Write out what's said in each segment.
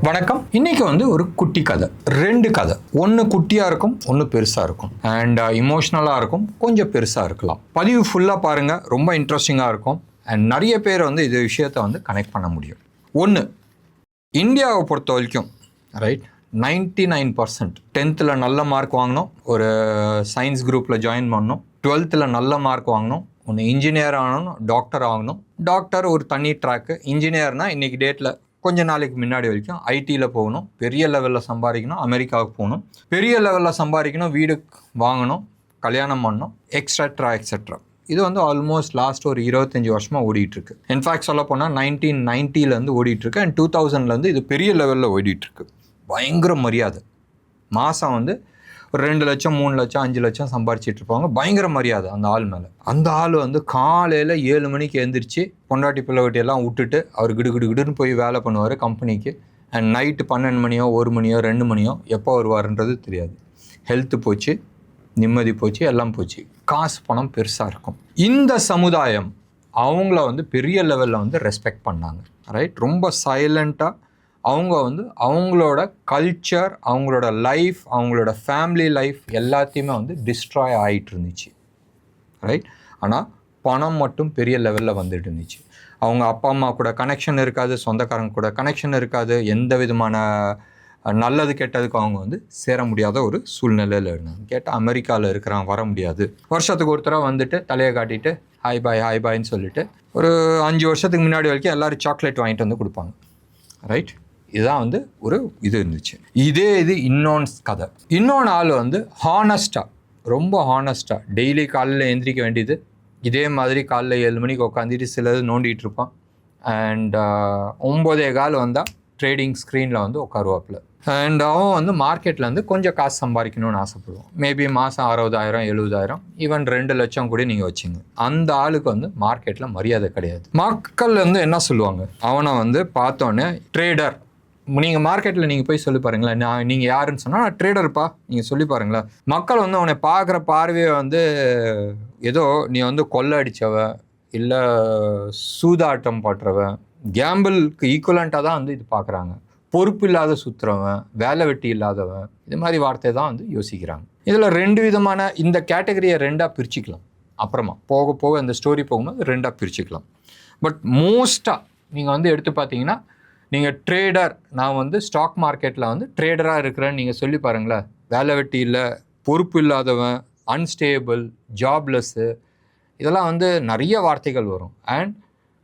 வணக்கம். இன்னைக்கு ஒரு குட்டி கதை, ரெண்டு கதை. ஒன்று குட்டியாக இருக்கும், ஒன்று பெருசாக இருக்கும். அண்ட் இமோஷ்னலாக இருக்கும், கொஞ்சம் பெருசாக இருக்கலாம். பதிவு ஃபுல்லாக பாருங்கள், ரொம்ப இன்ட்ரெஸ்டிங்காக இருக்கும். அண்ட் நிறைய பேர் இது விஷயத்தை கனெக்ட் பண்ண முடியும். ஒன்று, இந்தியாவை பொறுத்த வரைக்கும் ரைட் 99% 10th நல்ல மார்க் வாங்கணும், ஒரு சயின்ஸ் குரூப்பில் ஜாயின் பண்ணணும். 12th நல்ல மார்க் வாங்கணும், ஒன்று இன்ஜினியர் ஆகணும், டாக்டர் ஆகணும். டாக்டர் ஒரு தனி ட்ராக்கு, இன்ஜினியர்னால் இன்றைக்கி டேட்டில் கொஞ்ச நாளைக்கு முன்னாடி வரைக்கும் ஐடியில் போகணும், பெரிய லெவலில் சம்பாதிக்கணும், அமெரிக்காவுக்கு போகணும், பெரிய லெவலில் சம்பாதிக்கணும், வீடு வாங்கணும், கல்யாணம் பண்ணணும், எக்ஸட்ரா. இது ஆல்மோஸ்ட் லாஸ்ட் ஒரு 25 வருஷமாக ஓடிட்டுருக்கு. இன்ஃபேக்ட் சொல்ல போனால் 1990 ஓடிட்டுருக்கு. அண்ட் 2000 இது பெரிய லெவலில் ஓடிட்டுருக்கு. பயங்கர மரியாதை. மாதம் ஒரு 2 லட்சம் 3 லட்சம் 5 லட்சம் சம்பாரிச்சிட்டு இருப்பாங்க. பயங்கர மரியாதை அந்த ஆள் மேலே. அந்த ஆள் காலையில் 7 மணிக்கு எழுந்திரிச்சு பொண்டாட்டி பிள்ளைவட்டியெல்லாம் விட்டுட்டு அவர் கிடுன்னு போய் வேலை பண்ணுவார் கம்பெனிக்கு. அண்ட் நைட்டு 12 மணியோ 1 மணியோ 2 மணியோ எப்போ வருவாருன்றது தெரியாது. ஹெல்த்து போச்சு, நிம்மதி போச்சு, எல்லாம் போச்சு. காசு பணம் பெருசாக இருக்கும். இந்த சமுதாயம் அவங்கள பெரிய லெவலில் ரெஸ்பெக்ட் பண்ணாங்க. ரைட், ரொம்ப சைலண்ட்டாக அவங்க அவங்களோட கல்ச்சர், அவங்களோட லைஃப், அவங்களோட ஃபேமிலி லைஃப் எல்லாத்தையுமே டிஸ்ட்ராய் ஆகிட்டு இருந்துச்சு. ரைட், ஆனால் பணம் மட்டும் பெரிய லெவலில் வந்துட்டு இருந்துச்சு. அவங்க அப்பா அம்மா கூட கனெக்ஷன் இருக்காது, சொந்தக்காரங்க கூட கனெக்ஷன் இருக்காது, எந்த விதமான நல்லது கெட்டதுக்கு அவங்க சேர முடியாத ஒரு சூழ்நிலையில் இருந்தாங்க. கேட்டால் அமெரிக்காவில் இருக்கிறான், வர முடியாது. வருஷத்துக்கு ஒருத்தராக தலையை காட்டிட்டு ஹாய் பாய்ன்னு சொல்லிட்டு ஒரு 5 வருஷத்துக்கு முன்னாடி வரைக்கும் எல்லோரும் சாக்லேட் வாங்கிட்டு கொடுப்பாங்க. ரைட், இதுதான் ஒரு இது இருந்துச்சு. இது இன்னொன்று கதை. இன்னொன்று ஆள் ஹானஸ்ட்டாக, ரொம்ப ஹானஸ்ட்டாக டெய்லி காலையில் எழுந்திரிக்க வேண்டியது. இதே மாதிரி காலைல 7 மணிக்கு உட்காந்துட்டு சிலது நோண்டிகிட்டு இருப்பான். அண்ட் 9:15 வந்தால் ட்ரேடிங் ஸ்க்ரீனில் உட்காருவாப்பில். அண்ட் அவன் மார்க்கெட்டில் கொஞ்சம் காசு சம்பாதிக்கணும்னு ஆசைப்படுவான். மேபி மாதம் 60,000 70,000 ஈவன் 2 லட்சம் கூட நீங்கள் வச்சுங்க. அந்த ஆளுக்கு மார்க்கெட்டில் மரியாதை கிடையாது. மக்கள் என்ன சொல்லுவாங்க, அவனை பார்த்தோன்னே ட்ரேடர். நீங்கள் மார்க்கெட்டில் நீங்கள் போய் சொல்லி பாருங்களேன், நீங்கள் யாருன்னு சொன்னால் நான் ட்ரேடர்ப்பா நீங்கள் சொல்லி பாருங்களேன். மக்கள் அவனை பார்க்குற பார்வையை ஏதோ நீ கொள்ளை அடித்தவன், இல்லை சூதாட்டம் பண்ணுறவன், கேம்பிளுக்கு ஈக்குவலண்ட்டாக தான் இது பார்க்குறாங்க. பொறுப்பு இல்லாத சுற்றுறவன், வேலை வெட்டி இல்லாதவன், இது மாதிரி வார்த்தை தான் யோசிக்கிறாங்க. இதில் 2 விதமான இந்த கேட்டகரியை 2ஆக பிரிச்சுக்கலாம். அப்புறமா போக போக இந்த ஸ்டோரி போகும்போது 2ஆக பிரிச்சுக்கலாம். பட் மோஸ்ட்டாக நீங்கள் எடுத்து பார்த்தீங்கன்னா, நீங்கள் ட்ரேடர், நான் ஸ்டாக் மார்க்கெட்டில் ட்ரேடராக இருக்கிறேன்னு நீங்கள் சொல்லி பாருங்களேன். வேலை வெட்டி இல்லை, பொறுப்பு இல்லாதவன், அன்ஸ்டேபிள், ஜாப்லெஸ்ஸு, இதெல்லாம் நிறைய வார்த்தைகள் வரும். அண்ட்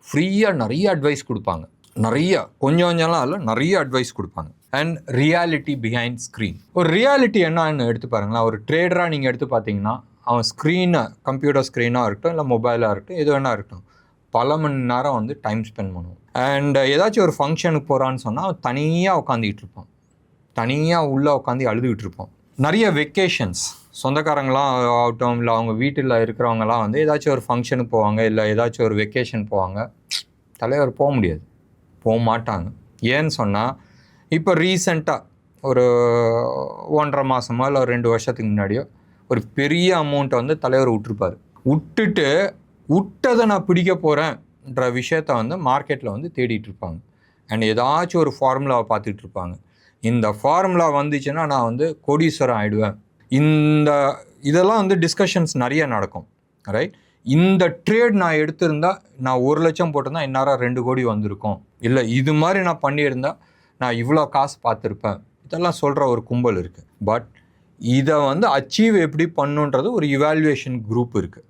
ஃப்ரீயாக நிறைய அட்வைஸ் கொடுப்பாங்க. நிறைய கொஞ்சம்லாம் இல்லை, நிறைய அட்வைஸ் கொடுப்பாங்க. And reality behind screen. ஒரு ரியாலிட்டி என்னன்னு எடுத்து பாருங்களேன். ஒரு ட்ரேடராக நீங்கள் எடுத்து பார்த்தீங்கன்னா, அவன் ஸ்க்ரீனை, கம்ப்யூட்டர் ஸ்க்ரீனாக இருக்கட்டும், இல்லை மொபைலாக இருக்கட்டும், எது வேணா இருக்கட்டும், பல மணி நேரம் டைம் ஸ்பெண்ட் பண்ணுவோம். அண்ட் ஏதாச்சும் ஒரு ஃபங்க்ஷனுக்கு போகிறான்னு சொன்னால் அவன் தனியாக உட்காந்துக்கிட்டு இருப்பான். தனியாக உள்ளே உட்காந்து அழுதுகிட்டு இருப்பான். நிறைய வெக்கேஷன்ஸ், சொந்தக்காரங்களாம் ஆகட்டும், இல்லை அவங்க வீட்டில் இருக்கிறவங்களாம் ஏதாச்சும் ஒரு ஃபங்க்ஷனுக்கு போவாங்க, இல்லை ஏதாச்சும் ஒரு வெக்கேஷன் போவாங்க. தலைவர் போக முடியாது, போக மாட்டாங்க. ஏன்னு சொன்னால், இப்போ ரீசெண்டாக ஒரு 1.5 மாதமோ இல்லை 2 வருஷத்துக்கு முன்னாடியோ ஒரு பெரிய அமௌண்ட்டை தலைவர் விட்டுருப்பார். விட்டதை நான் பிடிக்க போகிறேன்ற விஷயத்த மார்க்கெட்டில் தேடிட்டு இருப்பாங்க. அண்ட் ஏதாச்சும் ஒரு ஃபார்முலாவை பார்த்துட்டு இருப்பாங்க. இந்த ஃபார்முலா வந்துச்சுன்னா நான் கோடீஸ்வரன் ஆகிடுவேன். இதெல்லாம் டிஸ்கஷன்ஸ் நிறைய நடக்கும். ரைட், இந்த ட்ரேட் நான் எடுத்திருந்தா நான் 1 லட்சம் போட்டிருந்தா இந்நேரம் 2 கோடி வந்திருக்கும், இல்லை இது மாதிரி நான் பண்ணியிருந்தா நான் இவ்வளோ காசு பார்த்துருப்பேன். இதெல்லாம் சொல்கிற ஒரு கும்பல் இருக்குது. பட் இதை அச்சீவ் எப்படி பண்ணுன்றது ஒரு இவாலுவேஷன் குரூப் இருக்குது.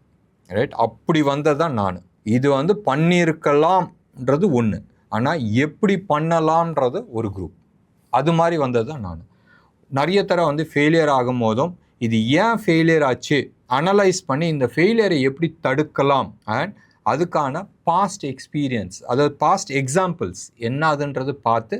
ரைட், அப்படி வந்தது தான் நான். இது பண்ணியிருக்கலாம்ன்றது ஒன்று, ஆனால் எப்படி பண்ணலாம்ன்றது ஒரு குரூப். அது மாதிரி வந்தது தான் நான். நிறைய தடவை ஃபெயிலியர் ஆகும் போதும் இது ஏன் ஃபெயிலியர் ஆச்சு அனலைஸ் பண்ணி இந்த ஃபெயிலியரை எப்படி தடுக்கலாம், அண்ட் அதுக்கான பாஸ்ட் எக்ஸ்பீரியன்ஸ், அதாவது பாஸ்ட் எக்ஸாம்பிள்ஸ் என்னதுன்றது பார்த்து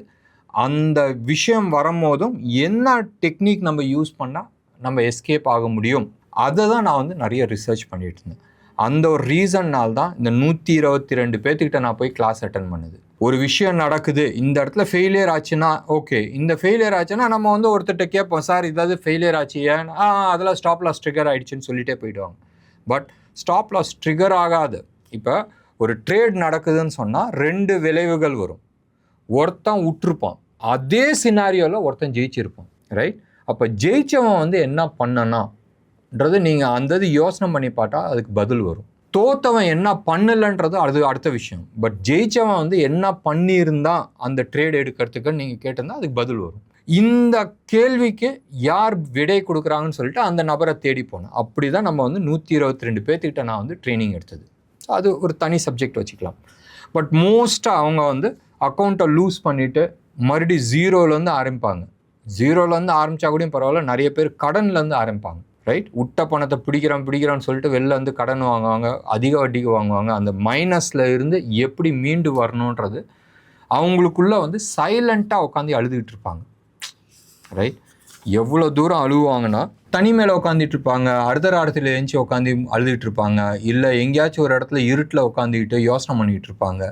அந்த விஷயம் வரும்போதும் என்ன டெக்னிக் நம்ம யூஸ் பண்ணால் நம்ம எஸ்கேப் ஆக முடியும், அதை தான் நான் நிறைய ரிசர்ச் பண்ணிட்டு இருந்தேன். அந்த ஒரு ரீசன்னால் தான் இந்த 122 பேர்த்துக்கிட்ட நான் போய் கிளாஸ் அட்டன் பண்ணுது. ஒரு விஷயம் நடக்குது, இந்த இடத்துல ஃபெயிலியர் ஆச்சுன்னா ஓகே, இந்த ஃபெயிலியர் ஆச்சுன்னா நம்ம ஒருத்தர்கிட்ட கேட்போம், சார் இதாவது ஃபெயிலியர் ஆச்சு ஏன், அதெல்லாம் ஸ்டாப் லாஸ் ட்ரிகர் ஆகிடுச்சுன்னு சொல்லிட்டே போயிடுவாங்க. பட் ஸ்டாப் லாஸ் ட்ரிகர் ஆகாது. இப்போ ஒரு ட்ரேட் நடக்குதுன்னு சொன்னால் 2 விளைவுகள் வரும். ஒருத்தன் விட்டுருப்பான், அதே சினாரியோவில் ஒருத்தன் ஜெயிச்சிருப்பான், ரைட்? அப்போ ஜெயிச்சவன் வந்து என்ன பண்ணனான்றது நீங்கள் அந்த இது யோசனை பண்ணி பார்த்தா அதுக்கு பதில் வரும். தோத்தவன் என்ன பண்ணலன்றது அது அடுத்த விஷயம். பட் ஜெயிச்சவன் வந்து என்ன பண்ணியிருந்தான் அந்த ட்ரேட் எடுக்கிறதுக்குன்னு நீங்கள் கேட்டிருந்தா அதுக்கு பதில் வரும். இந்த கேள்விக்கு யார் விடை கொடுக்குறாங்கன்னு சொல்லிட்டு அந்த நபரை தேடி போனேன். அப்படி தான் நம்ம வந்து 122 பேர்த்திட்ட நான் வந்து ட்ரைனிங் எடுத்தது. ஸோ அது ஒரு தனி சப்ஜெக்ட் வச்சுக்கலாம். பட் மோஸ்ட்டாக அவங்க வந்து அக்கௌண்ட்டை லூஸ் பண்ணிவிட்டு மறுபடியும் ஜீரோலேருந்து ஆரம்பிப்பாங்க. ஜீரோலேருந்து ஆரம்பித்தா கூட பரவாயில்ல, நிறைய பேர் கடன்லேருந்து ஆரம்பிப்பாங்க, ரைட்? விட்ட பணத்தை பிடிக்கிறான்னு சொல்லிட்டு வெளில வந்து கடன் வாங்குவாங்க, அதிக வட்டிக்கு வாங்குவாங்க. அந்த மைனஸில் இருந்து எப்படி மீண்டு வரணுன்றது அவங்களுக்குள்ளே வந்து சைலண்ட்டாக உட்காந்து அழுதுகிட்டு இருப்பாங்க, ரைட்? எவ்வளோ தூரம் அழுவாங்கன்னா தனிமையில் உட்காந்துட்டு இருப்பாங்க, அர்த்தராடத்தில் எழுந்துச்சி உட்காந்து அழுதுகிட்டு இருப்பாங்க, இல்லை எங்கேயாச்சும் ஒரு இடத்துல இருட்டில் உட்காந்துக்கிட்டு யோசனை பண்ணிகிட்டு இருப்பாங்க.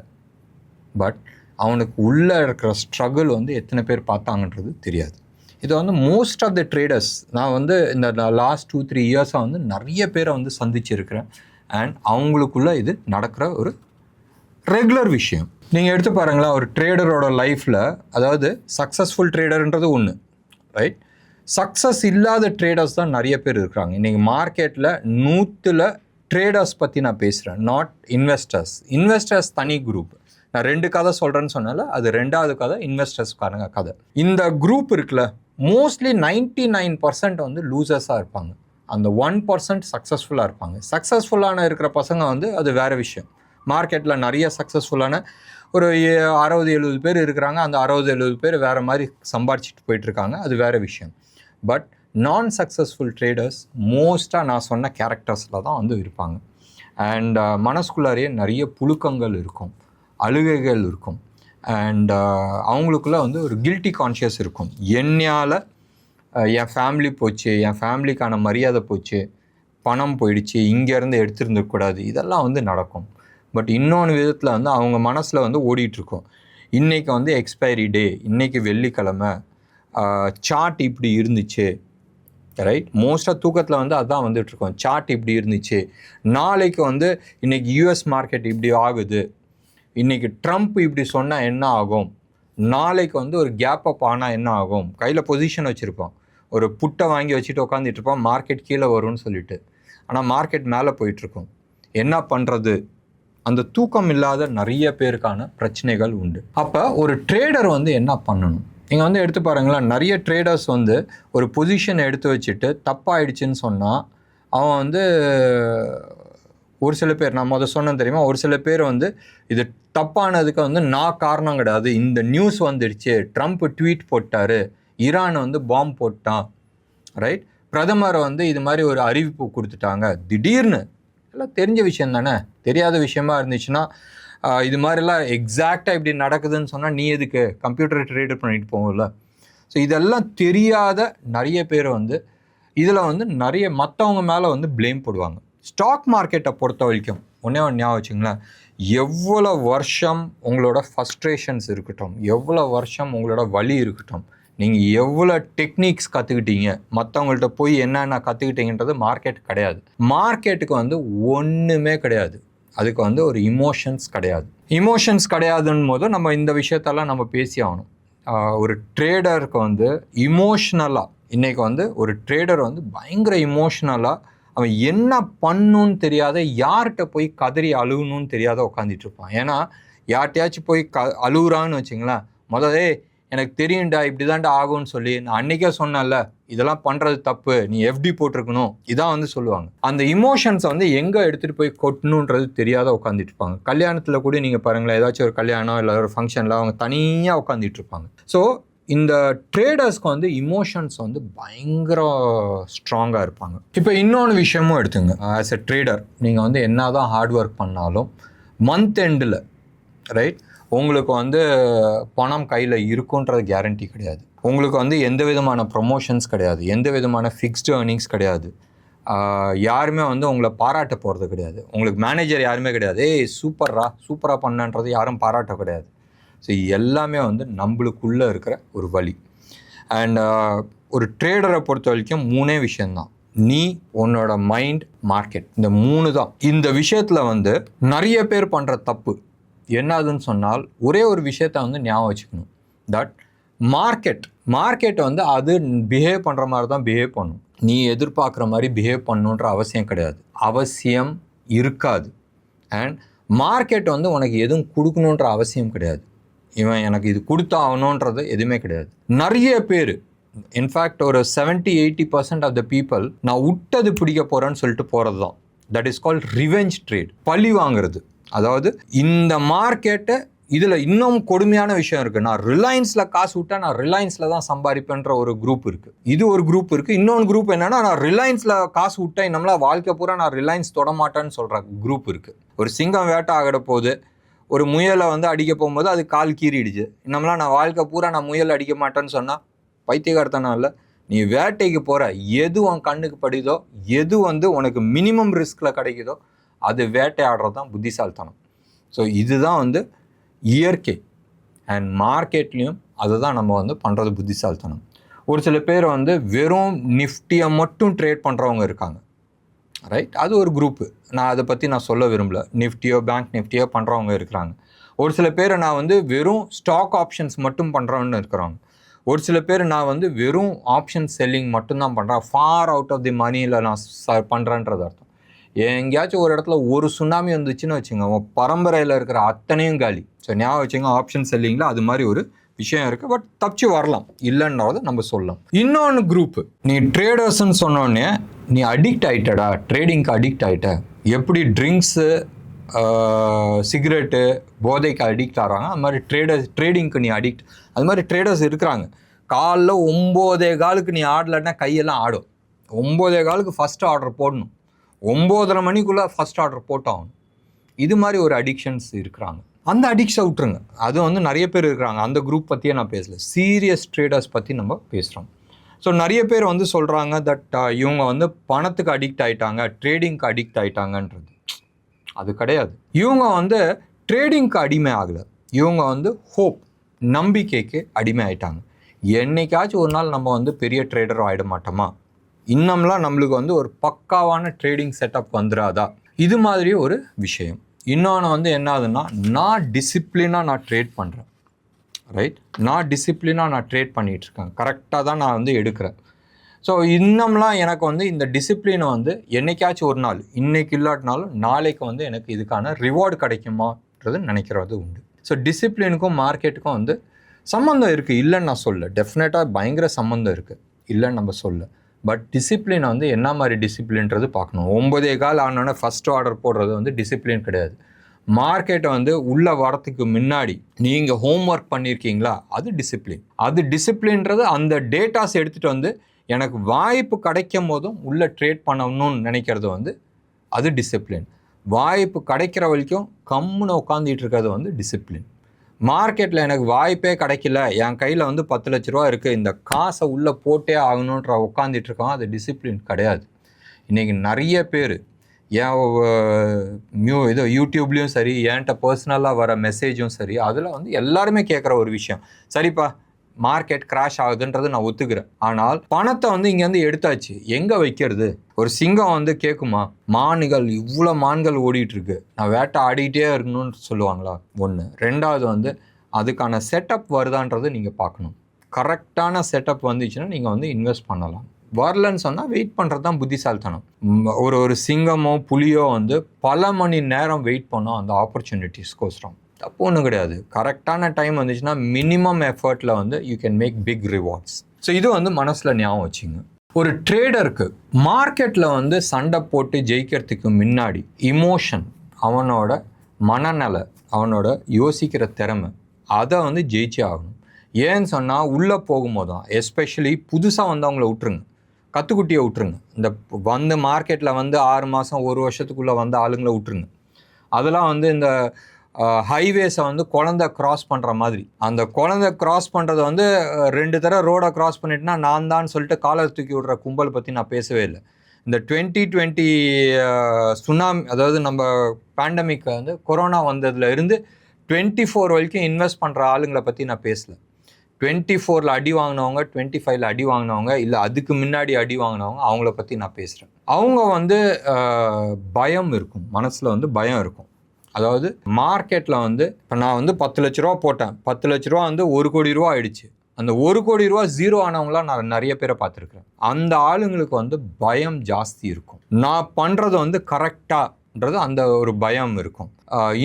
பட் அவனுக்கு உள்ளே இருக்கிற ஸ்ட்ரகிள் வந்து எத்தனை பேர் பார்த்தாங்கன்றது தெரியாது. இது வந்து மோஸ்ட் ஆஃப் த ட்ரேடர்ஸ் நான் வந்து இந்த லாஸ்ட் 2-3 இயர்ஸாக வந்து நிறைய பேரை வந்து சந்திச்சிருக்கிறேன். அண்ட் அவங்களுக்குள்ளே இது நடக்கிற ஒரு ரெகுலர் விஷயம். நீங்கள் எடுத்து பாருங்களா, ஒரு ட்ரேடரோட லைஃப்பில், அதாவது சக்ஸஸ்ஃபுல் ட்ரேடர்ன்றது ஒன்று, ரைட்? சக்ஸஸ் இல்லாத ட்ரேடர்ஸ் தான் நிறைய பேர் இருக்கிறாங்க இன்றைக்கி மார்க்கெட்டில். 100ல் ட்ரேடர்ஸ் பற்றி நான் பேசுகிறேன், நாட் இன்வெஸ்டர்ஸ். இன்வெஸ்டர்ஸ் தனி குரூப். நான் 2 கதை சொல்கிறேன்னு சொன்னால அது 2வது கதை இன்வெஸ்டர்ஸ்க்கான கதை. இந்த குரூப் இருக்குல்ல, மோஸ்ட்லி 99% வந்து லூசர்ஸாக இருப்பாங்க, அந்த 1% சக்ஸஸ்ஃபுல்லாக இருப்பாங்க. சக்ஸஸ்ஃபுல்லான இருக்கிற பசங்க வந்து அது வேறு விஷயம். மார்க்கெட்டில் நிறைய சக்ஸஸ்ஃபுல்லான ஒரு 60-70 பேர் இருக்கிறாங்க, அந்த 60-70 பேர் வேறு மாதிரி சம்பாரிச்சிட்டு போயிட்டுருக்காங்க, அது வேறு விஷயம். பட் நான் சக்ஸஸ்ஃபுல் ட்ரேடர்ஸ் மோஸ்ட்டாக நான் சொன்ன கேரக்டர்ஸில் தான் வந்து இருப்பாங்க. அண்ட் மனசுக்குள்ளாரையே நிறைய புழுக்கங்கள் இருக்கும், அழுகைகள் இருக்கும். அண்ட் அவங்களுக்குள்ள வந்து ஒரு கில்ட்டி கான்ஷியஸ் இருக்கும். என்னையால் என் ஃபேமிலி போச்சு, என் ஃபேமிலிக்கான மரியாதை போச்சு, பணம் போயிடுச்சு, இங்கேருந்து எடுத்துருந்துக்கூடாது, இதெல்லாம் வந்து நடக்கும். பட் இன்னொன்று விதத்தில் வந்து அவங்க மனசில் வந்து ஓடிட்டுருக்கோம், இன்றைக்கி வந்து எக்ஸ்பைரி டே, இன்றைக்கி வெள்ளிக்கிழமை, சார்ட் இப்படி இருந்துச்சு, ரைட்? மோஸ்ட்டாக தூக்கத்தில் வந்து அதுதான் வந்துட்டுருக்கோம். சார்ட் இப்படி இருந்துச்சு, நாளைக்கு வந்து இன்றைக்கி யூஎஸ் மார்க்கெட் இப்படி ஆகுது, இன்றைக்கி ட்ரம்ப் இப்படி சொன்னால் என்ன ஆகும், நாளைக்கு வந்து ஒரு கேப் அப் ஆனால் என்ன ஆகும். கையில் பொசிஷன் வச்சுருப்போம், ஒரு புட்டை வாங்கி வச்சுட்டு உட்காந்துட்டு இருப்போம், மார்க்கெட் கீழே வரும்னு சொல்லிட்டு. ஆனால் மார்க்கெட் மேலே போயிட்டுருக்கோம், என்ன பண்ணுறது? அந்த தூக்கம் இல்லாத நிறைய பேருக்கான பிரச்சனைகள் உண்டு. அப்போ ஒரு ட்ரேடர் வந்து என்ன பண்ணணும்? நீங்கள் வந்து எடுத்து பாருங்களேன், நிறைய ட்ரேடர்ஸ் வந்து ஒரு பொசிஷனை எடுத்து வச்சுட்டு தப்பாயிடுச்சுன்னு சொன்னால் அவன் வந்து ஒரு சில பேர், நான் சொன்னேன் தெரியுமா, ஒரு சில பேர் வந்து இது தப்பானதுக்கு வந்து நான் காரணம் கிடையாது, இந்த நியூஸ் வந்துடுச்சு, ட்ரம்ப் ட்வீட் போட்டார், ஈரான் வந்து பாம்பு போட்டான், ரைட்? பிரதமர் வந்து இது மாதிரி ஒரு அறிவிப்பு கொடுத்துட்டாங்க திடீர்னு. எல்லாம் தெரிஞ்ச விஷயம் தானே. தெரியாத விஷயமா இருந்துச்சுன்னா இது மாதிரிலாம் எக்ஸாக்டாக இப்படி நடக்குதுன்னு சொன்னால் நீ எதுக்கு கம்ப்யூட்டர் ட்ரேட் பண்ணிட்டு போகல? ஸோ இதெல்லாம் தெரியாத நிறைய பேர் வந்து இதில் வந்து நிறைய மற்றவங்க மேலே வந்து ப்ளேம் போடுவாங்க. ஸ்டாக் மார்க்கெட்டை பொறுத்த வரைக்கும் ஒன்றே ஞாபகம் வச்சுங்களேன், எவ்வளோ வருஷம் உங்களோட ஃப்ரஸ்ட்ரேஷன்ஸ் இருக்கட்டும், எவ்வளோ வருஷம் உங்களோட வலி இருக்கட்டும், நீங்கள் எவ்வளோ டெக்னிக்ஸ் கற்றுக்கிட்டீங்க, மற்றவங்கள்ட்ட போய் என்னென்ன கற்றுக்கிட்டீங்கன்றது மார்க்கெட் கிடையாது. மார்க்கெட்டுக்கு வந்து ஒன்றுமே கிடையாது, அதுக்கு வந்து ஒரு இமோஷன்ஸ் கிடையாது. இமோஷன்ஸ் கிடையாதுன்னு போது நம்ம இந்த விஷயத்தெல்லாம் நம்ம பேசி ஆகணும். ஒரு ட்ரேடருக்கு வந்து இமோஷ்னலாக, இன்றைக்கி வந்து ஒரு ட்ரேடர் வந்து பயங்கர இமோஷ்னலாக அவன் என்ன பண்ணுன்னு தெரியாத, யார்கிட்ட போய் கதறி அழுகணும்னு தெரியாத உட்காந்துட்டு இருப்பான். ஏன்னா யார்கிட்டயாச்சும் போய் அழுகுறான்னு வச்சிங்களேன், முதலே எனக்கு தெரியும்டா இப்படி தான்டா ஆகும்னு சொல்லி நான் அன்றைக்கே சொன்னேன்ல, இதெல்லாம் பண்ணுறது தப்பு, நீ எஃப்டி போட்டிருக்கணும், இதான் வந்து சொல்லுவாங்க. அந்த இமோஷன்ஸை வந்து எங்கே எடுத்துகிட்டு போய் கொட்டணுன்றது தெரியாத உட்காந்துட்டு இருப்பாங்க. கல்யாணத்தில் கூட நீங்கள் பாருங்களேன், ஏதாச்சும் ஒரு கல்யாணம் இல்லை ஒரு ஃபங்க்ஷனில் அவங்க தனியாக உட்காந்துட்டு இருப்பாங்க. ஸோ இந்த ட்ரேடர்ஸ்க்கு வந்து இமோஷன்ஸ் வந்து பயங்கர ஸ்ட்ராங்காக இருப்பாங்க. இப்போ இன்னொன்று விஷயமும் எடுத்துங்க, ஆஸ் எ ட்ரேடர் நீங்கள் வந்து என்ன தான் ஹார்ட் ஒர்க் பண்ணாலும் மந்த் எண்டில், ரைட், உங்களுக்கு வந்து பணம் கையில் இருக்குன்றது கேரண்டி கிடையாது. உங்களுக்கு வந்து எந்த விதமான ப்ரொமோஷன்ஸ் கிடையாது, எந்த விதமான ஃபிக்ஸ்டு ஏர்னிங்ஸ் கிடையாது, யாருமே வந்து உங்களை பாராட்ட போகிறது கிடையாது, உங்களுக்கு மேனேஜர் யாருமே கிடையாது, ஏய் சூப்பராக பண்ணன்றது யாரும் பாராட்ட கிடையாது. ஸோ எல்லாமே வந்து நம்மளுக்குள்ளே இருக்கிற ஒரு வழி. அண்ட் ஒரு ட்ரேடரை பொறுத்த வரைக்கும் 3 விஷயந்தான், நீ, உன்னோட மைண்ட், மார்க்கெட், இந்த 3 தான். இந்த விஷயத்தில் வந்து நிறைய பேர் பண்ணுற தப்பு என்னதுன்னு சொன்னால், ஒரே ஒரு விஷயத்த வந்து ஞாபகம் வச்சுக்கணும், தட் மார்க்கெட் வந்து அது பிஹேவ் பண்ணுற மாதிரி தான் பிஹேவ் பண்ணும். நீ எதிர்பார்க்குற மாதிரி பிஹேவ் பண்ணணுன்ற அவசியம் கிடையாது, அவசியம் இருக்காது. அண்ட் மார்க்கெட் வந்து உனக்கு எதுவும் கொடுக்கணுன்ற அவசியம் கிடையாது. இவன் எனக்கு இது கொடுத்தாகணுன்றது எதுவுமே கிடையாது. நிறைய பேர் இன்ஃபேக்ட் ஒரு 70-80% ஆஃப் த பீப்புள் நான் விட்டது பிடிக்க போகிறேன்னு சொல்லிட்டு போகிறது தான். That is called revenge trade, பழி வாங்குறது. அதாவது இந்த மார்க்கெட்டை இதில் இன்னும் கொடுமையான விஷயம் இருக்குது. நான் ரிலையன்ஸில் காசு விட்டா நான் ரிலையன்ஸில் தான் சம்பாதிப்பேன்ற ஒரு குரூப் இருக்குது. இது ஒரு குரூப் இருக்குது. இன்னொன்று குரூப் என்னென்னா, நான் ரிலையன்ஸில் காசு விட்டேன் நம்மளா வாழ்க்கை பூரா நான் ரிலையன்ஸ் தொடமாட்டேன்னு சொல்கிற குரூப் இருக்குது. ஒரு சிங்கம் வேட்டை ஆகிட போது ஒரு முயலை வந்து அடிக்க போகும்போது அது கால் கீறிடுச்சு. நம்மளா நான் வாழ்க்கை பூரா நான் முயல் அடிக்க மாட்டேன்னு சொன்னால் பைத்தியக்காரத்தனம் இல்லை. நீ வேட்டைக்கு போகிற, எது உன் கண்ணுக்கு படிதோ, எது வந்து உனக்கு மினிமம் ரிஸ்கில் கிடைக்குதோ அது வேட்டையாடுறது தான் புத்திசாலித்தனம். ஸோ இதுதான் வந்து இயற்கை. அண்ட் மார்க்கெட்லேயும் அதை தான் நம்ம வந்து பண்ணுறது புத்திசாலித்தனம். ஒரு சில பேர் வந்து வெறும் நிஃப்டியை மட்டும் ட்ரேட் பண்ணுறவங்க இருக்காங்க, ரைட்? அது ஒரு குரூப்பு. நான் அதை பற்றி நான் சொல்ல விரும்பல. நிஃப்டியோ பேங்க் நிஃப்டியோ பண்ணுறவங்க இருக்கிறாங்க. ஒரு சில பேர் நான் வந்து வெறும் ஸ்டாக் ஆப்ஷன்ஸ் மட்டும் பண்ணுறவன்னு இருக்கிறாங்க. ஒரு சில பேர் நான் வந்து வெறும் ஆப்ஷன் செல்லிங் மட்டும்தான் பண்ணுறேன், ஃபார் அவுட் ஆஃப் தி மணியில் நான் பண்ணுறேன்றது அர்த்தம். எங்கேயாச்சும் ஒரு இடத்துல ஒரு சுனாமி வந்துச்சுன்னு வச்சுங்க, உங்கள் பரம்பரையில் இருக்கிற அத்தனையும் காலி. ஸோ ஞாபகம் வச்சுங்க, ஆப்ஷன் செல்லிங்கில் அது மாதிரி ஒரு விஷயம் இருக்குது. பட் தப்பிச்சு வரலாம், இல்லைன்றத நம்ம சொல்லலாம். இன்னொன்று குரூப்பு, நீ ட்ரேடர்ஸ்ன்னு சொன்னோடனே நீ அடிக்ட் ஆகிட்டடா, ட்ரேடிங்க்கு அடிக்ட் ஆகிட்ட. எப்படி ட்ரிங்க்ஸு, சிகரெட்டு, போதைக்கு அடிக்ட் ஆகிறாங்க, அது மாதிரி ட்ரேடிங்க்கு நீ அடிக்ட். அது மாதிரி ட்ரேடர்ஸ் இருக்கிறாங்க. காலைல 9:15 நீ ஆடலைன்னா கையெல்லாம் ஆடும். 9:15 ஃபஸ்ட்டு ஆர்டர் போடணும், 9:30 மணிக்குள்ளே ஃபஸ்ட் ஆர்டர் போட்டாகணும். இது மாதிரி ஒரு அடிக்ஷன்ஸ் இருக்கிறாங்க. அந்த அடிக்ஷனை விட்டுருங்க. அது வந்து நிறைய பேர் இருக்கிறாங்க. அந்த குரூப் பற்றியே நான் பேசல, சீரியஸ் ட்ரேடர்ஸ் பற்றி நம்ம பேசுகிறோம். ஸோ நிறைய பேர் வந்து சொல்கிறாங்க தட் இவங்க வந்து பணத்துக்கு அடிக்ட் ஆகிட்டாங்க, ட்ரேடிங்க்கு அடிக்ட் ஆகிட்டாங்கன்றது. அது கிடையாது. இவங்க வந்து ட்ரேடிங்க்கு அடிமை ஆகலை, இவங்க வந்து ஹோப், நம்பிக்கைக்கு அடிமை ஆகிட்டாங்க. என்னைக்காச்சும் ஒரு நாள் நம்ம வந்து பெரிய ட்ரேடர் ஆகிட மாட்டோமா? இன்னம்லாம் நம்மளுக்கு வந்து ஒரு பக்காவான ட்ரேடிங் செட்டப் வந்துடாதா? இது மாதிரி ஒரு விஷயம். இன்னொன்று வந்து என்ன ஆகுதுன்னா, நான் டிசிப்ளினாக நான் ட்ரேட் பண்ணுறேன், ரைட்? நான் டிசிப்ளினாக நான் ட்ரேட் பண்ணிகிட்ருக்கேன், கரெக்டாக தான் நான் வந்து எடுக்கிறேன். ஸோ இன்னம்லாம் எனக்கு வந்து இந்த டிசிப்ளினை வந்து என்னைக்காச்சும் ஒரு நாள், இன்றைக்கி இல்லாட்டினாலும் நாளைக்கு வந்து எனக்கு இதுக்கான ரிவார்டு கிடைக்குமான்றது நினைக்கிறது உண்டு. ஸோ டிசிப்ளினுக்கும் மார்க்கெட்டுக்கும் வந்து சம்மந்தம் இருக்குது, இல்லைன்னு நான் சொல்ல. டெஃபினட்டாக பயங்கர சம்மந்தம் இருக்குது, இல்லைன்னு நம்ம சொல்ல. பட் டிசிப்ளினை வந்து என்ன மாதிரி டிசிப்ளின்றது பார்க்கணும். 9:15 ஆனோடனே ஃபஸ்ட் ஆர்டர் போடுறது வந்து டிசிப்ளின் கிடையாது. மார்க்கெட்டை வந்து உள்ளே வரத்துக்கு முன்னாடி நீங்கள் ஹோம்ஒர்க் பண்ணியிருக்கீங்களா, அது டிசிப்ளின். அது டிசிப்ளின்றது அந்த டேட்டாஸ் எடுத்துகிட்டு வந்து எனக்கு வாய்ப்பு கிடைக்கும் போதும் உள்ளே ட்ரேட் பண்ணணும்னு நினைக்கிறது வந்து அது டிசிப்ளின். வாய்ப்பு கிடைக்கிற வரைக்கும் கம்முன்னு உட்காந்துட்டு இருக்கிறது வந்து டிசிப்ளின். மார்க்கெட்டில் எனக்கு வாய்ப்பே கிடைக்கல, என் கையில் வந்து 10 லட்ச ரூபா இருக்குது, இந்த காசை உள்ளே போட்டே ஆகணுன்ற உட்காந்துட்டு இருக்கோம், அது டிசிப்ளின் கிடையாது. இன்றைக்கி நிறைய பேர் ஏன் யூடியூப்லேயும் சரி, என்கிட்ட பர்சனலாக வர மெசேஜும் சரி, அதில் வந்து எல்லாருமே கேட்குற ஒரு விஷயம், சரிப்பா மார்க்கெட் கிராஷ் ஆகுதுன்றது நான் ஒத்துக்கிறேன், ஆனால் பணத்தை வந்து இங்கேருந்து எடுத்தாச்சு, எங்கே வைக்கிறது? ஒரு சிங்கம் வந்து கேட்குமா, மான்கள் இவ்வளோ மான்கள் ஓடிட்டுருக்கு, நான் வேட்டை ஆடிக்கிட்டே இருக்கணும்னு சொல்லுவாங்களா? ஒன்று. ரெண்டாவது வந்து அதுக்கான செட்டப் வருதான்றது நீங்கள் பார்க்கணும். கரெக்டான செட்டப் வந்துச்சுன்னா நீங்கள் வந்து இன்வெஸ்ட் பண்ணலாம். வரலன்னு சொன்னால் வெயிட் பண்ணுறது தான் புத்திசாலித்தனம். ஒரு சிங்கமோ புலியோ வந்து பல மணி நேரம் வெயிட் பண்ணோம் அந்த ஆப்பர்ச்சுனிட்டிஸ்க்கோசரம். தப்பு ஒன்றும் கிடையாது. கரெக்டான டைம் வந்துச்சுன்னா மினிமம் எஃபர்ட்டில் வந்து you can make big rewards. So இது வந்து மனசில் ஞாபகம் வச்சுங்க. ஒரு ட்ரேடருக்கு மார்க்கெட்டில் வந்து சண்டை போட்டு ஜெயிக்கிறதுக்கு முன்னாடி இமோஷன், அவனோட மனநல, அவனோட யோசிக்கிற திறமை, அதை வந்து ஜெயிச்சே ஆகணும். ஏன்னு சொன்னால் உள்ளே போகும்போது தான், எஸ்பெஷலி புதுசாக வந்தவங்கள விட்டுருங்க, கற்றுக்குட்டியை விட்டுருங்க. இந்த வந்து மார்க்கெட்டில் வந்து 6 மாதம் 1 வருஷத்துக்குள்ளே வந்த ஆளுங்களை விட்டுருங்க. அதெல்லாம் வந்து இந்த ஹைவேஸை வந்து குழந்தை கிராஸ் பண்ணுற மாதிரி, அந்த குழந்தை கிராஸ் பண்ணுறதை வந்து 2 தடவை ரோடை கிராஸ் பண்ணிட்டுனா நான் தான் சொல்லிட்டு காலர் தூக்கி விடுற கும்பல் பற்றி நான் பேசவே இல்லை. இந்த 2020 சுனாமி, அதாவது நம்ம பேண்டமிக் வந்து கொரோனா வந்ததுல இருந்து 24 வரைக்கும் இன்வெஸ்ட் பண்ணுற ஆளுங்களை பற்றி நான் பேசலை. 24 அடி வாங்கினவங்க, 25 அடி வாங்கினவங்க, இல்லை அதுக்கு முன்னாடி அடி வாங்கினவங்க, அவங்கள பற்றி நான் பேசுகிறேன். அவங்க வந்து பயம் இருக்கும், மனசில் வந்து பயம் இருக்கும். அதாவது மார்க்கெட்டில் வந்து இப்போ நான் வந்து 10 லட்ச ரூபா போட்டேன், 10 லட்ச ரூபா வந்து 1 கோடி ரூபா ஆயிடுச்சு. அந்த 1 கோடி ரூபா ஜீரோ ஆனவங்களாம் நான் நிறைய பேரை பார்த்துருக்கேன். அந்த ஆளுங்களுக்கு வந்து பயம் ஜாஸ்தி இருக்கும். நான் பண்ணுறது வந்து கரெக்டான்றது அந்த ஒரு பயம் இருக்கும்.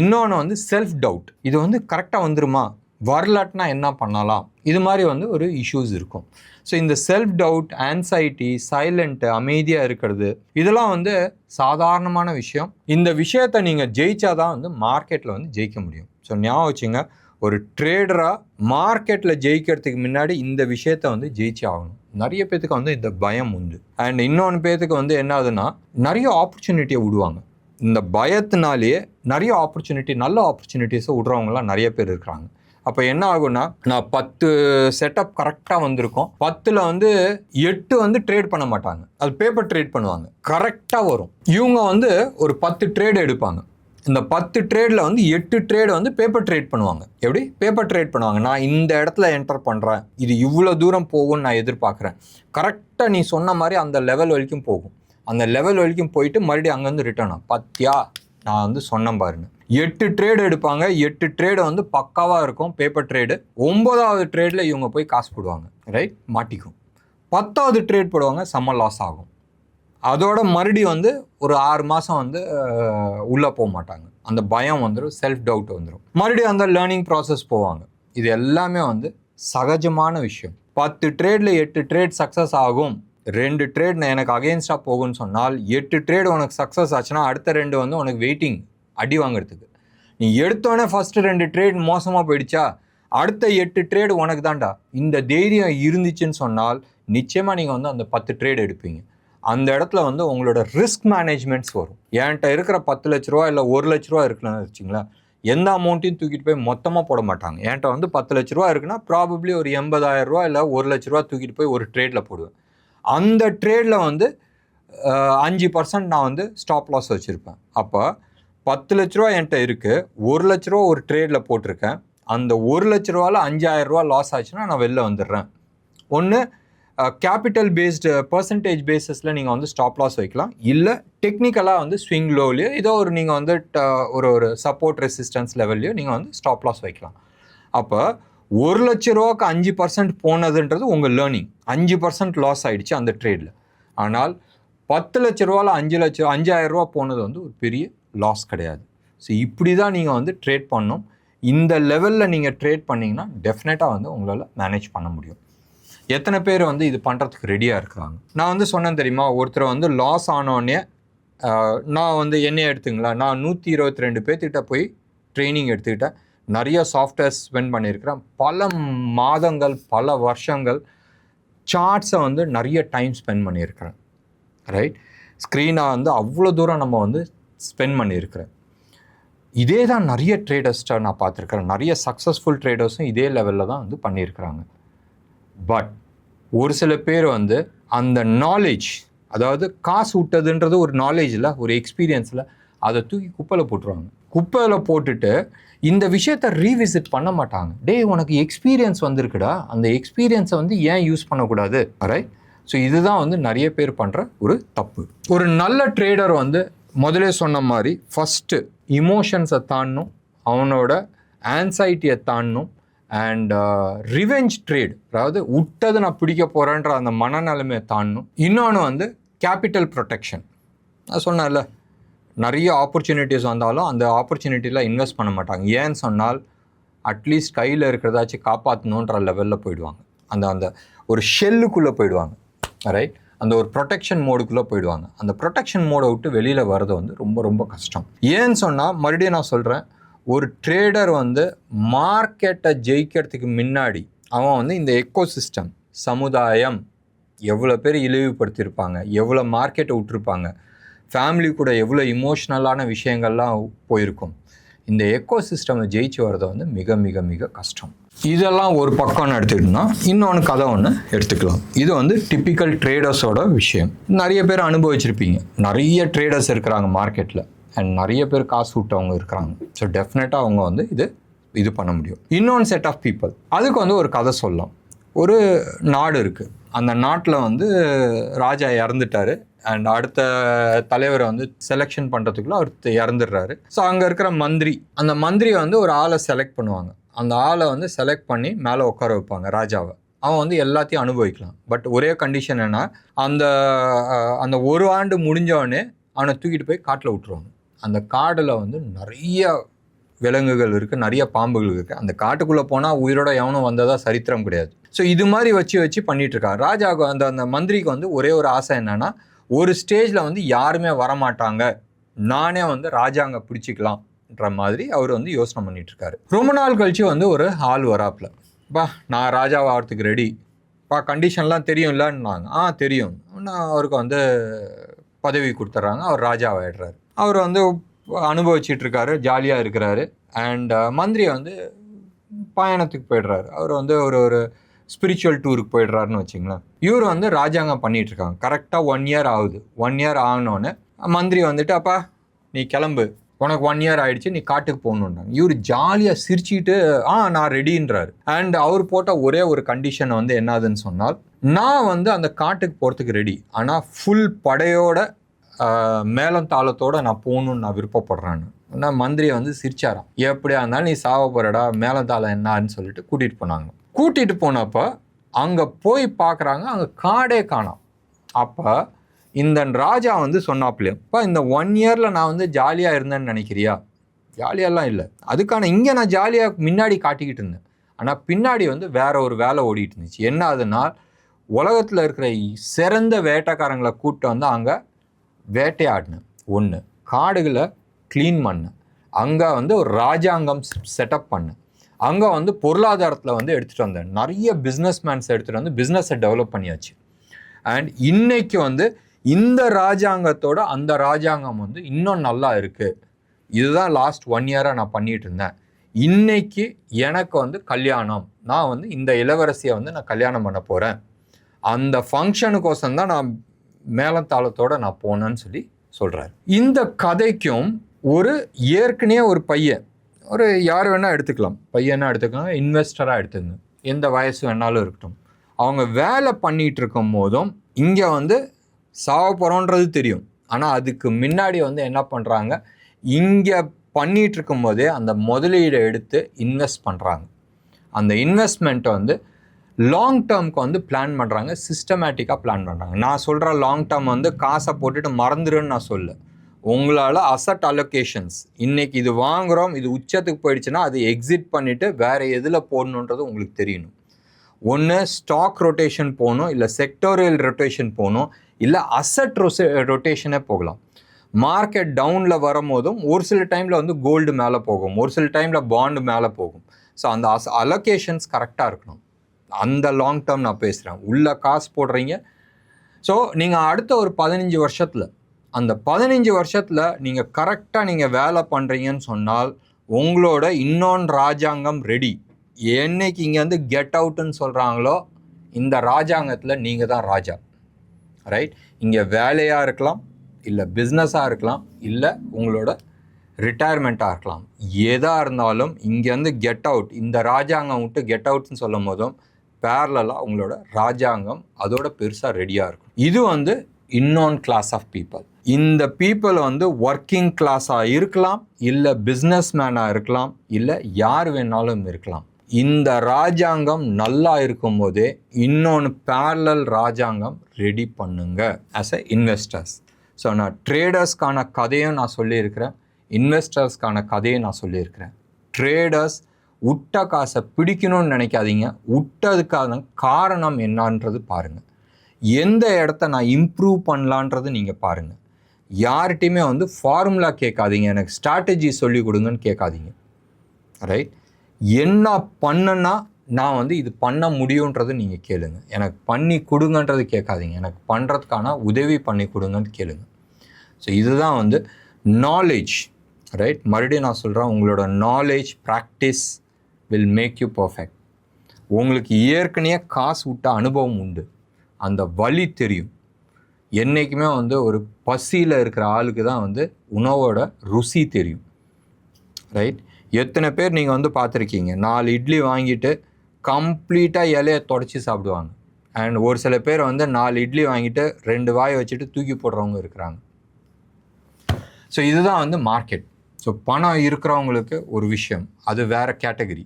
இன்னொன்று வந்து செல்ஃப் டவுட். இது வந்து கரெக்டாக வந்துருமா, வரலாட்னா என்ன பண்ணலாம், இது மாதிரி வந்து ஒரு இஷ்யூஸ் இருக்கும். ஸோ இந்த செல்ஃப் டவுட், ஆன்சைட்டி, சைலண்ட்டு, அமைதியாக இருக்கிறது, இதெல்லாம் வந்து சாதாரணமான விஷயம். இந்த விஷயத்தை நீங்கள் ஜெயிச்சாதான் வந்து மார்க்கெட்டில் வந்து ஜெயிக்க முடியும். ஸோ ஞாபகம் வச்சுங்க, ஒரு ட்ரேடராக மார்க்கெட்டில் ஜெயிக்கிறதுக்கு முன்னாடி இந்த விஷயத்த வந்து ஜெயிச்சு ஆகணும். நிறைய பேத்துக்கு வந்து இந்த பயம் உண்டு. அண்ட் இன்னொன்று பேத்துக்கு வந்து என்ன ஆகுதுன்னா, நிறைய ஆப்பர்ச்சுனிட்டியை விடுவாங்க. இந்த பயத்தினாலேயே நிறைய ஆப்பர்ச்சுனிட்டி, நல்ல ஆப்பர்ச்சுனிட்டிஸை விடுறவங்களாம் நிறைய பேர் இருக்கிறாங்க. அப்போ என்ன ஆகும்னா, நான் 10 செட்டப் கரெக்டாக வந்திருக்கும், 10ல் வந்து 8 வந்து ட்ரேட் பண்ண மாட்டாங்க, அது பேப்பர் ட்ரேட் பண்ணுவாங்க. கரெக்டாக வரும். இவங்க வந்து ஒரு 10 ட்ரேட் எடுப்பாங்க. இந்த 10 ட்ரேடில் வந்து 8 ட்ரேடு வந்து பேப்பர் ட்ரேட் பண்ணுவாங்க. எப்படி பேப்பர் ட்ரேட் பண்ணுவாங்க? நான் இந்த இடத்துல என்டர் பண்ணுறேன், இது இவ்வளோ தூரம் போகும்னு நான் எதிர்பார்க்குறேன். கரெக்டாக நீ சொன்ன மாதிரி அந்த லெவல் வரைக்கும் போகும். அந்த லெவல் வரைக்கும் போயிட்டு மறுபடியும் அங்கேருந்து ரிட்டர்ன் ஆகும். பத்தியா நான் வந்து சொன்னேன் பாருங்க. 8 ட்ரேடு எடுப்பாங்க. 8 ட்ரேடு வந்து பக்காவாக இருக்கும் பேப்பர் ட்ரேடு. 9வது ட்ரேடில் இவங்க போய் காசு போடுவாங்க, ரைட், மாட்டிக்கும். 10வது ட்ரேட் போடுவாங்க, செம்ம லாஸ் ஆகும். அதோட மறுபடியும் வந்து ஒரு 6 மாதம் வந்து உள்ளே போக மாட்டாங்க. அந்த பயம் வந்துடும், செல்ஃப் டவுட் வந்துடும். மறுபடியும் அந்த லேர்னிங் ப்ராசஸ் போவாங்க. இது எல்லாமே வந்து சகஜமான விஷயம். 10 ட்ரேடில் 8 ட்ரேட் சக்ஸஸ் ஆகும். 2 ட்ரேட் எனக்கு அகெயின்ஸ்டாக போகும்னு சொன்னால் 8 ட்ரேட் உனக்கு சக்ஸஸ் ஆச்சுன்னா அடுத்த 2 வந்து உனக்கு வெயிட்டிங் அடி வாங்கிறதுக்கு. நீ எடுத்தோடனே ஃபஸ்ட்டு 2 ட்ரேட் மோசமாக போயிடுச்சா, அடுத்த 8 ட்ரேடு உனக்கு தான்டா. இந்த தைரியம் இருந்துச்சுன்னு சொன்னால் நிச்சயமாக நீங்கள் வந்து அந்த 10 ட்ரேட் எடுப்பீங்க. அந்த இடத்துல வந்து உங்களோட ரிஸ்க் மேனேஜ்மெண்ட்ஸ் வரும். என்கிட்ட இருக்கிற 10 லட்ச ரூபா இல்லை 1 லட்ச ரூபா இருக்குன்னு வச்சுங்களேன், எந்த அமௌண்ட்டையும் தூக்கிட்டு போய் மொத்தமாக போட மாட்டாங்க. என்கிட்ட வந்து 10 லட்ச ரூபா இருக்குன்னா ப்ராபப்ளி ஒரு 80,000 ரூபா இல்லை 1 லட்ச ரூபா தூக்கிட்டு போய் ஒரு ட்ரேடில் போடுவேன். அந்த ட்ரேடில் வந்து 5% நான் வந்து ஸ்டாப் லாஸ் வச்சுருப்பேன். அப்போ 10 லட்ச ரூபா என்கிட்ட இருக்குது, 1 லட்ச ரூபா ஒரு ட்ரேடில் போட்டிருக்கேன். அந்த 1 லட்ச ரூபாவில் 5,000 ரூபா லாஸ் ஆச்சுன்னா நான் வெளில வந்துடுறேன். ஒன்று கேபிட்டல் பேஸ்டு பர்சன்டேஜ் பேஸஸில் நீங்கள் வந்து ஸ்டாப் லாஸ் வைக்கலாம், இல்லை டெக்னிக்கலாக வந்து ஸ்விங் லோலையோ ஏதோ ஒரு நீங்கள் வந்து ஒரு சப்போர்ட் ரெசிஸ்டன்ஸ் லெவல்லையோ நீங்கள் வந்து ஸ்டாப் லாஸ் வைக்கலாம். அப்போ 1 லட்ச ரூபாய்க்கு 5% போனதுன்றது உங்கள் லேர்னிங். 5% லாஸ் ஆகிடுச்சு அந்த ட்ரேடில். ஆனால் 10 லட்ச ரூபாவில் 5,000 ரூபா போனது வந்து ஒரு பெரிய லாஸ் கிடையாது. ஸோ இப்படி தான் நீங்கள் வந்து ட்ரேட் பண்ணணும். இந்த லெவலில் நீங்கள் ட்ரேட் பண்ணிங்கன்னா டெஃபினட்டாக வந்து உங்களால் மேனேஜ் பண்ண முடியும். எத்தனை பேர் வந்து இது பண்ணுறதுக்கு ரெடியாக இருக்கிறாங்க? நான் வந்து சொன்னேன் தெரியுமா, ஒருத்தர் வந்து லாஸ் ஆனோடனே நான் வந்து என்னையே எடுத்துங்களேன், நான் 122 பேர்த்திட்ட போய் ட்ரைனிங் எடுத்துக்கிட்டேன். நிறைய சாஃப்ட்வேர்ஸ் ஸ்பெண்ட் பண்ணியிருக்கிறேன். பல மாதங்கள், பல வருஷங்கள் சார்ட்ஸை வந்து நிறைய டைம் ஸ்பெண்ட் பண்ணியிருக்கிறேன், ரைட். ஸ்க்ரீனை வந்து அவ்வளோ தூரம் நம்ம வந்து ஸ்பெண்ட் பண்ணியிருக்கிறேன். இதே தான் நிறைய ட்ரேடர்ஸ்ட்டை நான் பார்த்துருக்கிறேன். நிறைய சக்ஸஸ்ஃபுல் ட்ரேடர்ஸும் இதே லெவலில் தான் வந்து பண்ணியிருக்கிறாங்க. பட் ஒரு சில பேர் வந்து அந்த நாலேஜ், அதாவது காசு விட்டதுன்றது ஒரு நாலேஜில், ஒரு எக்ஸ்பீரியன்ஸில், அதை தூக்கி குப்பையில் போட்டுருவாங்க. குப்பையில் போட்டுட்டு இந்த விஷயத்தை ரீவிசிட் பண்ண மாட்டாங்க. உனக்கு எக்ஸ்பீரியன்ஸ் வந்திருக்குடா, அந்த எக்ஸ்பீரியன்ஸை வந்து ஏன் யூஸ் பண்ணக்கூடாது, ரைட். ஸோ இதுதான் வந்து நிறைய பேர் பண்ணுற ஒரு தப்பு. ஒரு நல்ல ட்ரேடர் வந்து முதலே சொன்ன மாதிரி ஃபஸ்ட்டு இமோஷன்ஸை தாண்டணும், அவனோட ஆன்சைட்டியை தாண்டணும், அண்ட் ரிவெஞ்ச் ட்ரேட், அதாவது விட்டது நான் பிடிக்க போகிறேன்ற அந்த மனநிலைமையை தாண்டணும். இன்னொன்று வந்து கேபிட்டல் ப்ரொடெக்ஷன். நான் சொன்னேன்ல, நிறைய ஆப்பர்ச்சுனிட்டிஸ் வந்தாலும் அந்த ஆப்பர்ச்சுனிட்டியில் இன்வெஸ்ட் பண்ண மாட்டாங்க. ஏன்னு சொன்னால் அட்லீஸ்ட் கையில் இருக்கிறதாச்சும் காப்பாற்றணுன்ற லெவலில் போயிடுவாங்க. அந்த ஒரு ஷெல்லுக்குள்ளே போயிடுவாங்க, ரைட். அந்த ஒரு ப்ரொடெக்ஷன் மோடுக்குள்ளே போயிடுவாங்க. அந்த ப்ரொடெக்ஷன் மோடை விட்டு வெளியில் வர்றது வந்து ரொம்ப ரொம்ப கஷ்டம். ஏன்னு சொன்னால் மறுபடியும் நான் சொல்கிறேன், ஒரு ட்ரேடர் வந்து மார்க்கெட்டை ஜெயிக்கிறதுக்கு முன்னாடி அவன் வந்து இந்த எக்கோசிஸ்டம், சமுதாயம், எவ்வளோ பேர் இழிவுபடுத்தியிருப்பாங்க, எவ்வளோ மார்க்கெட்டை விட்டுருப்பாங்க, ஃபேமிலி கூட எவ்வளோ இமோஷ்னலான விஷயங்கள்லாம் போயிருக்கும், இந்த எக்கோசிஸ்டமை ஜெயிச்சு வர்றது வந்து மிக மிக மிக கஷ்டம். இதெல்லாம் ஒரு பக்கம்னு எடுத்துக்கிட்டோம்னா இன்னொன்று கதை ஒன்று எடுத்துக்கலாம். இது வந்து டிப்பிக்கல் ட்ரேடர்ஸோட விஷயம். நிறைய பேர் அனுபவிச்சிருப்பீங்க. நிறைய ட்ரேடர்ஸ் இருக்கிறாங்க மார்க்கெட்டில், அண்ட் நிறைய பேர் காசு விட்டவங்க இருக்கிறாங்க. ஸோ டெஃபினட்டாக அவங்க வந்து இது பண்ண முடியும். இன்னொன்று செட் ஆஃப் பீப்புள், அதுக்கு வந்து ஒரு கதை சொல்லலாம். ஒரு நாடு இருக்குது, அந்த நாட்டில் வந்து ராஜா இறந்துட்டார், அண்ட் அடுத்த தலைவரை வந்து செலெக்ஷன் பண்ணுறதுக்குள்ள அவர் இறந்துடுறாரு. ஸோ அங்கே இருக்கிற மந்திரி, அந்த மந்திரியை வந்து ஒரு ஆளை செலக்ட் பண்ணுவாங்க. அந்த ஆளை வந்து செலக்ட் பண்ணி மேலே உட்கார வைப்பாங்க ராஜாவை. அவன் வந்து எல்லாத்தையும் அனுபவிக்கலாம். பட் ஒரே கண்டிஷன் என்ன, அந்த அந்த 1 ஆண்டு முடிஞ்சவொடனே அவனை தூக்கிட்டு போய் காட்டில் விட்டுருவாங்க. அந்த காடில் வந்து நிறைய விலங்குகள் இருக்குது, நிறைய பாம்புகள் இருக்குது. அந்த காட்டுக்குள்ளே போனால் உயிரோட எவனும் வந்ததாக சரித்திரம் கிடையாது. ஸோ இது மாதிரி வச்சு பண்ணிகிட்ருக்காங்க. ராஜாவுக்கு அந்த மந்திரிக்கு வந்து ஒரே ஒரு ஆசை என்னென்னா, ஒரு ஸ்டேஜில் வந்து யாருமே வரமாட்டாங்க, நானே வந்து ராஜாங்க பிடிச்சிக்கலாம்ன்ற மாதிரி அவர் வந்து யோசனை பண்ணிகிட்ருக்காரு. ரொம்ப நாள் கழிச்சு வந்து ஒரு ஆள் வராப்பில், பா நான் ராஜாவை ஆகிறதுக்கு ரெடி பா, கண்டிஷன்லாம் தெரியும் இல்லைன்னாங்க. தெரியும். அவருக்கு வந்து பதவி கொடுத்துட்றாங்க, அவர் ராஜாவாகிடுறாரு. அவர் வந்து அனுபவிச்சிட்ருக்காரு, ஜாலியாக இருக்கிறாரு. அண்ட் மந்திரியை வந்து பயணத்துக்கு போய்டுறாரு. அவர் வந்து ஒரு ஸ்பிரிச்சுவல் டூருக்கு போய்டுறாருன்னு வச்சுங்களேன். இவர் வந்து ராஜாங்கம் பண்ணிகிட்ருக்காங்க. கரெக்டாக 1 இயர் ஆகுது. 1 இயர் ஆகினோன்னு மந்திரி வந்துட்டு, அப்பா நீ கிளம்பு, உனக்கு 1 இயர் ஆகிடுச்சு, நீ காட்டுக்கு போகணுன்றாங்க. இவர் ஜாலியாக சிரிச்சிட்டு நான் ரெடின்றாரு. அண்ட் அவர் போட்ட ஒரே ஒரு கண்டிஷன் வந்து என்னதுன்னு சொன்னால், நான் வந்து அந்த காட்டுக்கு போகிறதுக்கு ரெடி, ஆனால் ஃபுல் படையோட மேலம் தாளத்தோடு நான் போகணுன்னு நான் விருப்பப்படுறேன்னு. ஆனால் மந்திரியை வந்து சிரிச்சாராம். எப்படியா இருந்தாலும் நீ சாவ போகிறடா, மேலம் தாளம் என்னான்னு சொல்லிட்டு கூட்டிகிட்டு போனாங்க. கூட்டிகிட்டு போனப்போ அங்கே போய் பார்க்குறாங்க, அங்கே காடே காணோம். அப்போ இந்த ராஜா வந்து சொன்னாப்லையப்பா, இந்த 1 இயரில் நான் வந்து ஜாலியாக இருந்தேன்னு நினைக்கிறியா? ஜாலியெல்லாம் இல்லை. அதுக்கான இங்கே நான் ஜாலியாக முன்னாடி காட்டிக்கிட்டு இருந்தேன். ஆனால் பின்னாடி வந்து வேற ஒரு வேலை ஓடிட்டு இருந்துச்சு. என்ன அதுனா, உலகத்தில் இருக்கிற சிறந்த வேட்டைக்காரங்களை கூப்பிட்டு வந்து அங்கே வேட்டையாடினேன். 1 காடுகளை க்ளீன் பண்ணேன். அங்கே வந்து ஒரு ராஜாங்கம் செட்டப் பண்ணேன். அங்கே வந்து பொருளாதாரத்தில் வந்து எடுத்துகிட்டு வந்தேன். நிறைய பிஸ்னஸ்மேன்ஸ் எடுத்துகிட்டு வந்து பிஸ்னஸை டெவலப் பண்ணியாச்சு. அண்ட் இன்னைக்கு வந்து இந்த ராஜாங்கத்தோட அந்த ராஜாங்கம் வந்து இன்னும் நல்லா இருக்குது. இதுதான் லாஸ்ட் 1 இயராக நான் பண்ணிகிட்டு இருந்தேன். இன்னைக்கு எனக்கு வந்து கல்யாணம், நான் வந்து இந்த இளவரசியை வந்து நான் கல்யாணம் பண்ண போகிறேன். அந்த ஃபங்க்ஷனுக்கோசம் தான் நான் மேலத்தாளத்தோடு நான் போனேன்னு சொல்லி சொல்கிறார். இந்த கதைக்கும் ஏற்கனவே ஒரு பையன், ஒரு யார் வேணால் எடுத்துக்கலாம், பையனாக எடுத்துக்கலாம், இன்வெஸ்டராக எடுத்துக்கங்க, எந்த வயசு வேணாலும் இருக்கட்டும். அவங்க வேலை பண்ணிகிட்டு இருக்கும் போதும் இங்கே வந்து சாவ போகிறோன்றது தெரியும். ஆனால் அதுக்கு முன்னாடி வந்து என்ன பண்ணுறாங்க, இங்கே பண்ணிகிட்டு இருக்கும் போதே அந்த முதலீடை எடுத்து இன்வெஸ்ட் பண்ணுறாங்க. அந்த இன்வெஸ்ட்மெண்ட்டை வந்து லாங் டேர்முக்கு வந்து பிளான் பண்ணுறாங்க, சிஸ்டமேட்டிக்காக பிளான் பண்ணுறாங்க. நான் சொல்கிற லாங் டேர்ம் வந்து காசை போட்டுட்டு மறந்துடுன்னு நான் சொல்ல. உங்களால் அசட் அலோகேஷன்ஸ், இன்றைக்கி இது வாங்குகிறோம், இது உச்சத்துக்கு போயிடுச்சுன்னா அது எக்ஸிட் பண்ணிவிட்டு வேறு எதில் போடணுன்றது உங்களுக்கு தெரியணும். ஒன்று ஸ்டாக் ரொட்டேஷன் போகணும், இல்லை செக்டோரியல் ரொட்டேஷன் போகணும், இல்லை அசட் ரொட்டேஷனே போகலாம். மார்க்கெட் டவுனில் வரும்போதும் ஒரு சில டைமில் வந்து கோல்டு மேலே போகும், ஒரு சில டைமில் பாண்டு மேலே போகும். ஸோ அந்த அலோகேஷன்ஸ் கரெக்டாக இருக்கணும். அந்த லாங் டேர்ம் நான் பேசுகிறேன். உள்ள காசு போடுறீங்க. ஸோ நீங்கள் அடுத்த ஒரு 15 வருஷத்தில், அந்த 15 வருஷத்தில் நீங்கள் கரெக்டாக நீங்கள் வேலை பண்ணுறீங்கன்னு சொன்னால் உங்களோட இன்னொன்று ராஜாங்கம் ரெடி. என்னைக்கு இங்கே வந்து கெட் அவுட்டுன்னு சொல்கிறாங்களோ இந்த ராஜாங்கத்தில் நீங்கள் தான் ராஜா. ரைட்? இங்கே வேலையாக இருக்கலாம், இல்லை பிஸ்னஸாக இருக்கலாம், இல்லை உங்களோட ரிட்டையர்மெண்ட்டாக இருக்கலாம். எதாக இருந்தாலும் இங்கேருந்து கெட் அவுட், இந்த ராஜாங்கம் விட்டு கெட் அவுட்னு சொல்லும் போதும் பேரலாக உங்களோட ராஜாங்கம் அதோட பெருசாக ரெடியாக இருக்கும். இது வந்து இன்னொன்று கிளாஸ் ஆஃப் பீப்புள். இந்த பீப்புள் வந்து ஒர்க்கிங் கிளாஸாக இருக்கலாம், இல்லை பிஸ்னஸ் மேனாக இருக்கலாம், இல்லை யார் வேணாலும் இருக்கலாம். இந்த ராஜாங்கம் நல்லா இருக்கும் போதே இன்னொன்று பேரலல் ராஜாங்கம் ரெடி பண்ணுங்க ஆஸ் எ இன்வெஸ்டர்ஸ். ஸோ நான் ட்ரேடர்ஸ்க்கான கதையும் நான் சொல்லியிருக்கிறேன், இன்வெஸ்டர்ஸ்க்கான கதையும் நான் சொல்லியிருக்கிறேன். ட்ரேடர்ஸ் விட்ட காசை பிடிக்கணும்னு நினைக்காதீங்க. விட்டதுக்கான காரணம் என்னன்றது பாருங்கள். எந்த இடத்த நான் இம்ப்ரூவ் பண்ணலான்றது நீங்கள் பாருங்கள். யார்கிட்டையுமே வந்து ஃபார்முலா கேட்காதீங்க, எனக்கு ஸ்ட்ராட்டஜி சொல்லி கொடுங்கன்னு கேட்காதீங்க. ரைட்? என்ன பண்ணனா நான் வந்து இது பண்ண முடியுன்றது நீங்கள் கேளுங்க. எனக்கு பண்ணி கொடுங்கன்றது கேட்காதீங்க, எனக்கு பண்ணுறதுக்கான உதவி பண்ணி கொடுங்கன்னு கேளுங்க. ஸோ இதுதான் வந்து நாலேஜ். ரைட்? மறுபடியும் நான் சொல்கிறேன், உங்களோட knowledge practice will make you perfect. உங்களுக்கு ஏற்கனவே காசு விட்ட அனுபவம் உண்டு, அந்த வலி தெரியும். என்றைக்குமே வந்து ஒரு பசியில் இருக்கிற ஆளுக்கு தான் வந்து உணவோட ருசி தெரியும். ரைட்? எத்தனை பேர் நீங்கள் வந்து பார்த்துருக்கீங்க, 4 இட்லி வாங்கிட்டு கம்ப்ளீட்டாக இலையை தொடச்சி சாப்பிடுவாங்க. அண்ட் ஒரு சில பேர் வந்து 4 இட்லி வாங்கிட்டு 2 வாயை வச்சுட்டு தூக்கி போடுறவங்க இருக்கிறாங்க. ஸோ இதுதான் வந்து மார்க்கெட். ஸோ பணம் இருக்கிறவங்களுக்கு ஒரு விஷயம், அது வேறு கேட்டகரி.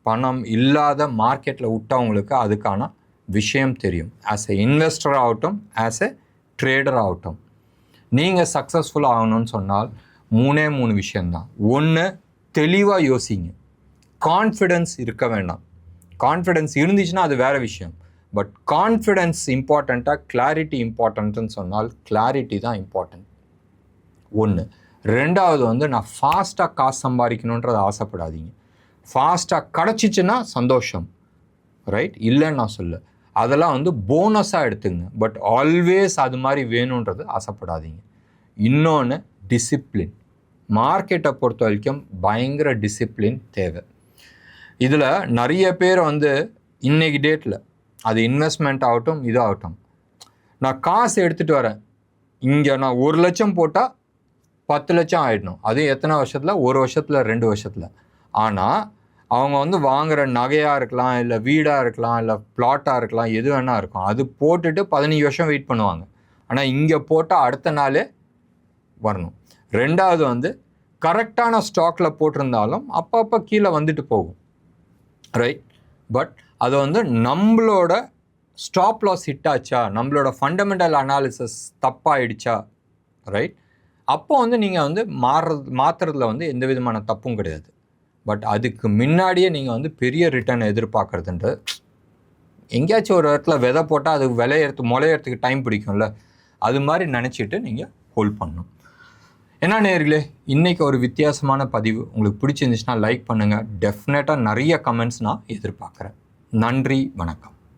பணம் இல்லாத மார்க்கெட்டில் விட்டவங்களுக்கு அதுக்கான விஷயம் தெரியும். ஆஸ் எ இன்வெஸ்டர் ஆகட்டும், ஆஸ் எ ட்ரேடர் ஆகட்டும், நீங்கள் சக்ஸஸ்ஃபுல் ஆகணும்னு சொன்னால் 3 விஷயந்தான். ஒன்று, தெளிவாக யோசிங்க. கான்ஃபிடென்ஸ் இருக்க வேண்டாம். கான்ஃபிடென்ஸ் இருந்துச்சுன்னா அது வேறு விஷயம். பட் கான்ஃபிடென்ஸ் இம்பார்ட்டண்ட்டாக, கிளாரிட்டி இம்பார்ட்டன்ட்டுன்னு சொன்னால் கிளாரிட்டி தான் இம்பார்ட்டன்ட். ஒன்று. ரெண்டாவது வந்து நான் ஃபாஸ்ட்டாக காசு சம்பாதிக்கணுன்றதை ஆசைப்படாதீங்க. ஃபாஸ்ட்டாக கிடச்சிச்சின்னா சந்தோஷம், ரைட்? இல்லைன்னு நான் சொல்ல, அதெல்லாம் வந்து போனஸாக எடுத்துங்க. பட் ஆல்வேஸ் அது மாதிரி வேணுன்றது ஆசைப்படாதீங்க. இன்னொன்று, டிசிப்ளின். மார்க்கெட்டை பொறுத்த வரைக்கும் பயங்கர டிசிப்ளின் தேவை. இதில் நிறைய பேர் வந்து இன்றைக்கி டேட்டில் அது இன்வெஸ்ட்மெண்ட் ஆகட்டும், இதாகட்டும், நான் காசு எடுத்துகிட்டு வரேன், இங்கே நான் 1 லட்சம் போட்டால் 10 லட்சம் ஆகிடணும். அது எத்தனை வருஷத்தில்? 1 வருஷத்தில், 2 வருஷத்தில். ஆனால் அவங்க வந்து வாங்குகிற நகையாக இருக்கலாம், இல்லை வீடாக இருக்கலாம், இல்லை பிளாட்டாக இருக்கலாம், எது வேணால் இருக்கும், அது போட்டுட்டு 15 வருஷம் வெயிட் பண்ணுவாங்க. ஆனால் இங்கே போட்டால் அடுத்த நாளே வரணும். ரெண்டாவது வந்து கரெக்டான ஸ்டாக்கில் போட்டிருந்தாலும் அப்பப்போ கீழே வந்துட்டு போகும், ரைட்? பட் அது வந்து நம்மளோட ஸ்டாப் லாஸ் ஹிட் ஆச்சா, நம்மளோட ஃபண்டமெண்டல் அனாலிசிஸ் தப்பாகிடுச்சா, ரைட்? அப்போ வந்து நீங்கள் வந்து மாற்றுறதுல வந்து எந்த விதமான தப்பும் கிடையாது. பட் அதுக்கு முன்னாடியே நீங்கள் வந்து பெரிய ரிட்டர்ன் எதிர்பார்க்குறதுன்றது, எங்கேயாச்சும் ஒரு இடத்துல விதை போட்டால் அது முளையறதுக்கு டைம் பிடிக்கும்ல, அது மாதிரி நினச்சிட்டு நீங்கள் ஹோல்ட் பண்ணணும். என்ன நேயர்களே, இன்றைக்கி ஒரு வித்தியாசமான பதிவு. உங்களுக்கு பிடிச்சிருந்துச்சுன்னா லைக் பண்ணுங்கள். டெஃபினட்டாக நிறைய கமெண்ட்ஸ் நான் எதிர்பார்க்குறேன். நன்றி, வணக்கம்.